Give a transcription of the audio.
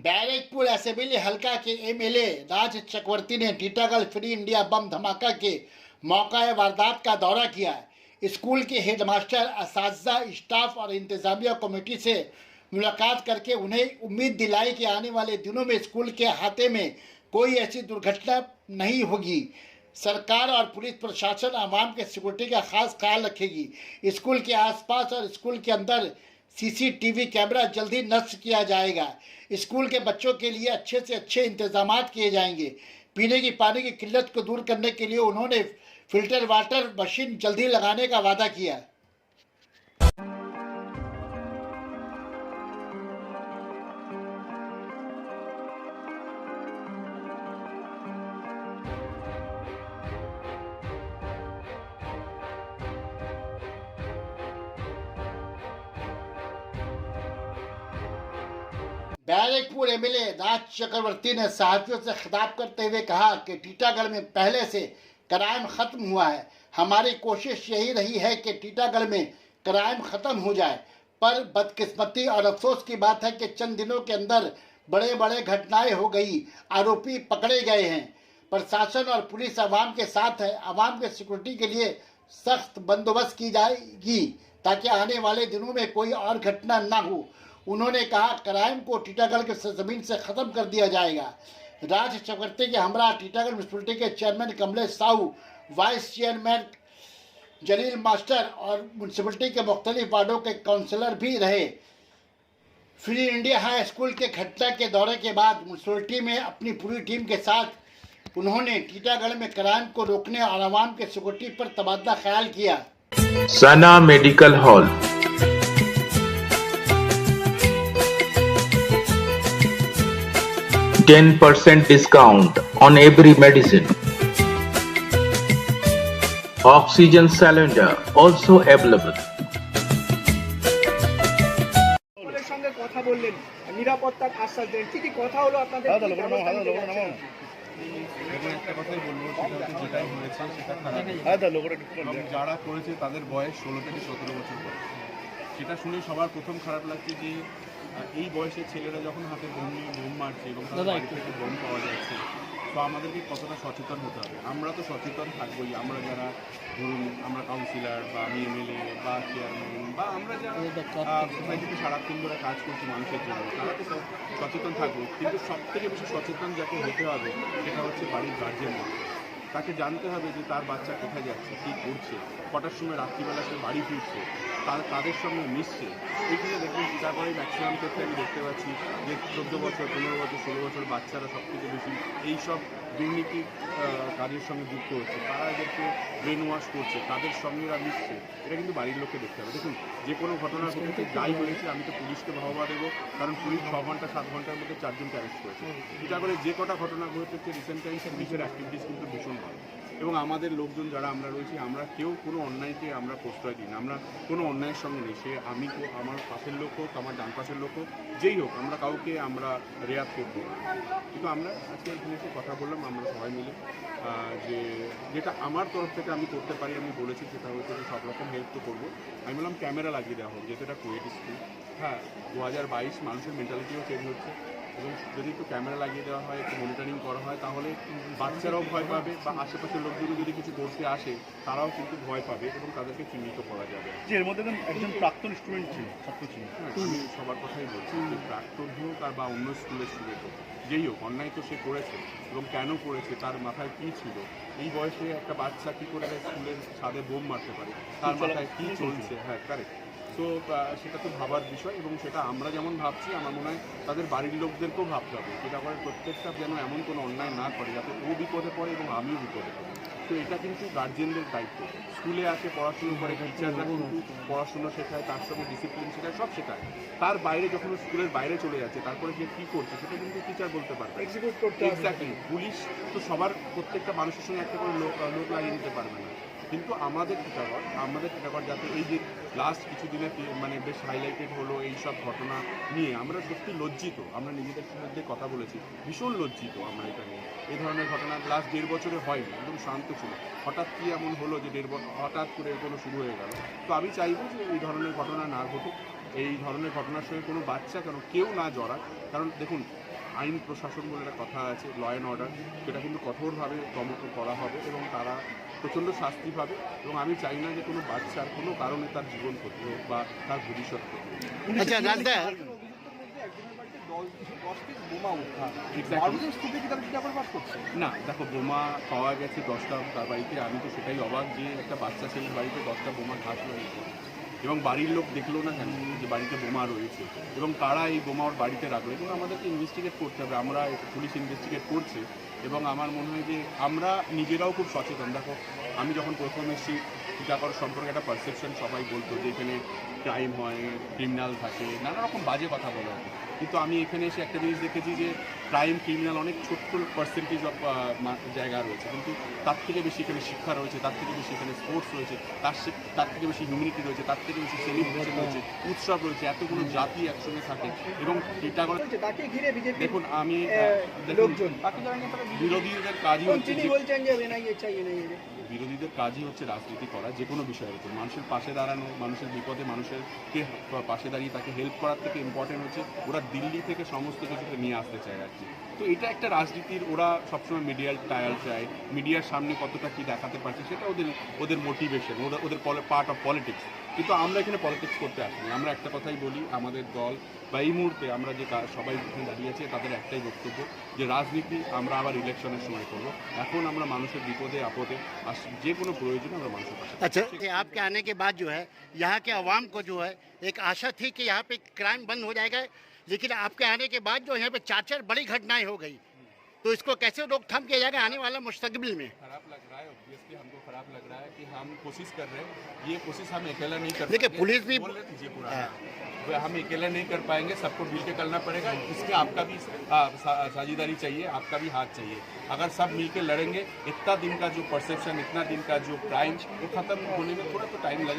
Barrackpore assembly हल्का के MLA राज चक्रवर्ती ने टीटागढ़ फ्री इंडिया बम धमाका के मौका वारदात का दौरा किया है। स्कूल के हेडमास्टर, असातिज़ा, स्टाफ और इंतजामिया कमेटी से मुलाकात करके उन्हें उम्मीद दिलाई कि आने वाले दिनों में स्कूल के अहाते में कोई ऐसी दुर्घटना नहीं होगी। सरकार और पुलिस प्रशासन आवाम के सिक्योरिटी का खास ख्याल रखेगी। स्कूल के आसपास और स्कूल के अंदर सीसीटीवी कैमरा जल्दी नस्ब किया जाएगा। स्कूल के बच्चों के लिए अच्छे से अच्छे इंतजाम किए जाएंगे। पीने की पानी की किल्लत को दूर करने के लिए उन्होंने फिल्टर वाटर मशीन जल्दी लगाने का वादा किया। बैरकपुर एमएलए राज चक्रवर्ती ने साथियों से खिताब करते हुए कहा कि टीटागढ़ में पहले से क्राइम खत्म हुआ है। हमारी कोशिश यही रही है कि टीटागढ़ में क्राइम खत्म हो जाए, पर बदकिस्मती और अफसोस की बात है कि चंद दिनों के अंदर बड़े बड़े घटनाएं हो गई, आरोपी पकड़े गए हैं। प्रशासन और पुलिस आवाम के साथ है। आवाम के सिक्योरिटी के लिए सख्त बंदोबस्त की जाएगी ताकि आने वाले दिनों में कोई और घटना न हो। उन्होंने कहा क्राइम को टीटागढ़ के सरजमीन से खत्म कर दिया जाएगा। राज चक्रवर्ती के हमरा टीटागढ़ म्यूनसिपलिटी के chairman Kamlesh Sahu, vice chairman Jalil master और म्यूनसिपलिटी के मुख्तलिफ वार्डों के काउंसलर भी रहे। फ्री इंडिया हाई स्कूल के घटना के दौरे के बाद म्यूनसिपलिटी में अपनी पूरी टीम के साथ उन्होंने टीटागढ़ में क्राइम को रोकने और आवाम के सिक्योरिटी पर तबादला ख्याल किया। सना medical hall 10% discount on every medicine. Oxygen cylinder also available. সঙ্গে কথা বললেন, নিরাপত্তার আশ্বাস দেন, কি কি কথা হলো আপনাদের? একটা কথাই বলবো, যেটাই হয়েছে সেটা খারাপ। যারা করেছে তাদের বয়স 16 থেকে 17 বছর বয়স। সেটা শুনে সবার প্রথম খারাপ লাগছে যে এই বয়সের ছেলেরা যখন হাতে বোম নিয়ে বোম মারছে এবং তাদের বাড়ি থেকে বোম পাওয়া যাচ্ছে, তো আমাদেরকে কতটা সচেতন হতে হবে। আমরা তো সচেতন থাকবোই, আমরা যারা ধরুন আমরা কাউন্সিলর বা আমি এমএলএ বা চেয়ারম্যান বা আমরা যারা সোসাইটিতে সারাক্ষণ ধরে কাজ করছি মানুষের জন্য, তারা তো সচেতন থাকবো। কিন্তু সবথেকে বেশি সচেতন যাকে হতে হবে সেটা হচ্ছে বাড়ির গার্জেন। তাকে জানতে হবে যে তার বাচ্চা কোথায় যাচ্ছে, কী করছে, কটার সময় রাত্রিবেলা সে বাড়ি ফিরছে, তাদের সঙ্গে মিশছে। এইখানে দেখুন টিটাগড়ে ম্যাক্সিমাম ক্ষেত্রে আমি দেখতে পাচ্ছি যে 14 বছর, 15 বছর, 16 বছর বাচ্চারা সব থেকে বেশি এইসব দুর্নীতি কাজের সঙ্গে যুক্ত হচ্ছে। তারা এদেরকে ব্রেন ওয়াশ করছে, তাদের সঙ্গে মিশছে। এটা কিন্তু বাড়ির লোককে দেখতে হবে। দেখুন যে কোনো ঘটনার ক্ষেত্রে যাই হয়েছে আমি তো পুলিশকে বাহবা দেবো, কারণ পুলিশ 6 ঘন্টা 7 ঘন্টার মধ্যে 4 জনকে অ্যারেস্ট করেছে। টিটাগড়ে যে কটা ঘটনা ঘটেছে রিসেন্ট টাইমসে পুলিশের অ্যাক্টিভিটিস কিন্তু ভীষণ ভালো, এবং আমাদের লোকজন যারা আমরা রয়েছি আমরা কেউ কোনো অন্যায়কে আমরা প্রশ্রয় দিই না। আমরা কোনো অন্যায়ের সঙ্গে নেই, সে আমি আমার পাশের লোক হোক, আমার ডান পাশের লোক হোক, যেই হোক, আমরা কাউকে আমরা রেয়াত করব না। কিন্তু আমরা আজকে এখানে এসে কথা বললাম আমরা সবাই মিলে, যে যেটা আমার তরফ থেকে আমি করতে পারি আমি বলেছি, সেটা হচ্ছে যে সব রকম হেল্প তো করবো। আমি বললাম ক্যামেরা লাগিয়ে দেওয়া হোক, যেহেতু এটা কোয়েট স্কুল। হ্যাঁ, 2022 মানুষের মেন্টালিটিও চেঞ্জ হচ্ছে, এবং যদি একটু ক্যামেরা লাগিয়ে দেওয়া হয়, একটু মনিটরিং করা হয়, তাহলে বাচ্চারাও ভয় পাবে বা আশেপাশের লোকগুলো যদি কিছু করতে আসে তারাও কিন্তু ভয় পাবে এবং তাদেরকে চিহ্নিত করা যাবে। এর মধ্যে একজন প্রাক্তন স্টুডেন্ট ছিল, ছাত্র ছিল। আমি সবার কথাই বলছি যে প্রাক্তন হোক আর বা অন্য স্কুলের স্টুডেন্ট হোক, যেই হোক, অন্যায় তো সে করেছে এবং কেন করেছে, তার মাথায় কী ছিল, এই বয়সে একটা বাচ্চা কী করে স্কুলের ছাদে বোম মারতে পারে, তার মাথায় কী চলছে। হ্যাঁ, কারেক্ট। তো সেটা তো ভাবার বিষয়, এবং সেটা আমরা যেমন ভাবছি আমার মনে হয় তাদের বাড়ির লোকদেরকেও ভাবতে হবে। এটা করে প্রত্যেকটা যেন এমন কোনো অন্যায় না করে যাতে ও বিপদে পড়ে এবং আমিও বিপদে পড়ি। তো এটা কিন্তু গার্জেনদের দায়িত্ব। স্কুলে আসে পড়াশুনো করে, টিচাররা কিন্তু পড়াশুনো শেখায়, তার সঙ্গে ডিসিপ্লিন শেখায়, সব শেখায়। তার বাইরে যখন স্কুলের বাইরে চলে যাচ্ছে তারপরে সে কী করছে সেটা কিন্তু টিচার বলতে পারবে। এক্স্যাক্টলি। পুলিশ তো সবার প্রত্যেকটা মানুষের সঙ্গে একটা করে লোক লাগিয়ে দিতে পারবে না। কিন্তু আমাদের টিটাগড় যাতে এই যে লাস্ট কিছুদিনে মানে বেশ হাইলাইটেড হলো এই সব ঘটনা নিয়ে, আমরা সত্যি লজ্জিত। আমরা নিজেদের মধ্যে কথা বলেছি, ভীষণ লজ্জিত আমরা এটা নিয়ে। এই ধরনের ঘটনা লাস্ট 1.5 বছরে হয়নি, একদম শান্ত ছিল। হঠাৎ কি এমন হলো যে 1.5 বছর হঠাৎ করে এগুলো শুরু হয়ে গেল। তো আমি চাইবো যে এই ধরনের ঘটনা না ঘটুক, এই ধরনের ঘটনার সঙ্গে কোনো বাচ্চা কেউ না জড়াক। কারণ দেখুন, আইন প্রশাসন বলে একটা কথা আছে, ল অ্যান্ড অর্ডার, সেটা কিন্তু কঠোরভাবে দমন করা হবে এবং তারা প্রচণ্ড শাস্তি পাবে। এবং আমি চাই না যে কোনো বাচ্চার কোনো কারণে তার জীবন ক্ষতি হোক বা তার ভবিষ্যৎ ক্ষতি হোক। अच्छा राजदा অভিযুক্তের মধ্যে একজনের বাড়িতে 10 পিস বোমা উদ্ধার। Exactly. মানুষের স্তূপে কি তারা টিটা প্রকাশ করছে? না দেখো, বোমা পাওয়া গেছে 10টা তার বাড়িতে। আমি তো সেটাই অবাক যে একটা বাচ্চা ছেলের বাড়িতে 10টা বোমা ঘাস রয়েছে এবং বাড়ির লোক দেখলো না কেন যে বাড়িতে বোমা রয়েছে এবং কারা এই বোমা ওর বাড়িতে রাখলো। এবং আমাদেরকে ইনভেস্টিগেট করতে হবে, আমরা পুলিশ ইনভেস্টিগেট করছে এবং আমার মনে হয় যে আমরা নিজেরাও খুব সচেতন। দেখো, আমি যখন প্রথম এসেছি টিটাগড় সম্পর্কে একটা পারসেপশন সবাই বলতো যে এখানে ক্রাইম হয়, ক্রিমিনাল থাকে, নানা রকম বাজে কথা বলা হয়। কিন্তু আমি এখানে এসে একটা জিনিস দেখেছি যে ক্রাইম ক্রিমিনাল অনেক ছোট্ট পার্সেন্টেজ অফ জায়গা রয়েছে, কিন্তু তার থেকে বেশি এখানে শিক্ষা রয়েছে, তার থেকে বেশি এখানে স্পোর্টস রয়েছে, তার থেকে বেশি হিউম্যানিটি রয়েছে, তার থেকে বেশি সেলিব্রেশন রয়েছে, উৎসব রয়েছে, এতগুলো জাতি একসঙ্গে থাকে। এবং টিটাগড় তাকে ঘিরে বিজেপি দেখুন, আমি লোকজন তাকে জানেন বিরোধীদের কাজই হচ্ছে তিনি বলছেন যে এনআইএ চাই এনআইএ। বিরোধীদের কাজই হচ্ছে রাজনীতি করা, যে কোনো বিষয়ের উপর মানুষের পাশে দাঁড়ানো, মানুষের বিপদে মানুষেরকে পাশে দাঁড়িয়ে তাকে হেল্প করার থেকে ইম্পর্টেন্ট হচ্ছে ওরা দিল্লি থেকে সমস্ত কিছুকে নিয়ে আসতে চায় আর কি। তো এটা একটা রাজনীতির, ওরা সবসময় মিডিয়ার টায়াল চায়, মিডিয়ার সামনে কতটা কী দেখাতে পারছে সেটা ওদের মোটিভেশন, ওদের পার্ট অফ পলিটিক্স। কিন্তু আমরা এখানে পলিটিক্স করতে আসিনি। আমরা একটা কথাই বলি, আমাদের দল বা এই মুহূর্তে আমরা যে সবাই এখানে দাঁড়িয়েছে তাদের একটাই বক্তব্য যে রাজনীতি আমরা আবার ইলেকশনের সময় করব। এখন আমরা মানুষের বিপদে আপদে যে কোনো প্রয়োজনে আমরা মানুষের পাশে। अच्छा आपके आने के बाद जो है यहाँ के अवाम को जो है एक आशा थी कि यहाँ पे क्राइम बंद हो जाएगा, लेकिन आपके आने के बाद जो यहाँ पे 4 बड़ी घटनाएं हो गई, तो इसको कैसे रोकथाम किया जाएगा आने वाला मुस्तकबिल में? खराब लग रहा है, ऑब्वियसली हमको खराब लग रहा है कि हम कोशिश कर रहे हैं, ये कोशिश हम अकेला नहीं कर देखिए, पाएंगे। पुलिस भी- बोल रहे थे पूरा हम अकेला नहीं कर पाएंगे, सबको मिल के करना पड़ेगा। इसमें आपका भी साझेदारी चाहिए, आपका भी हाथ चाहिए। अगर सब मिल के लड़ेंगे, इतना दिन का जो परसेप्शन, इतना दिन का जो क्राइम, वो खत्म होने में थोड़ा तो टाइम लगेगा।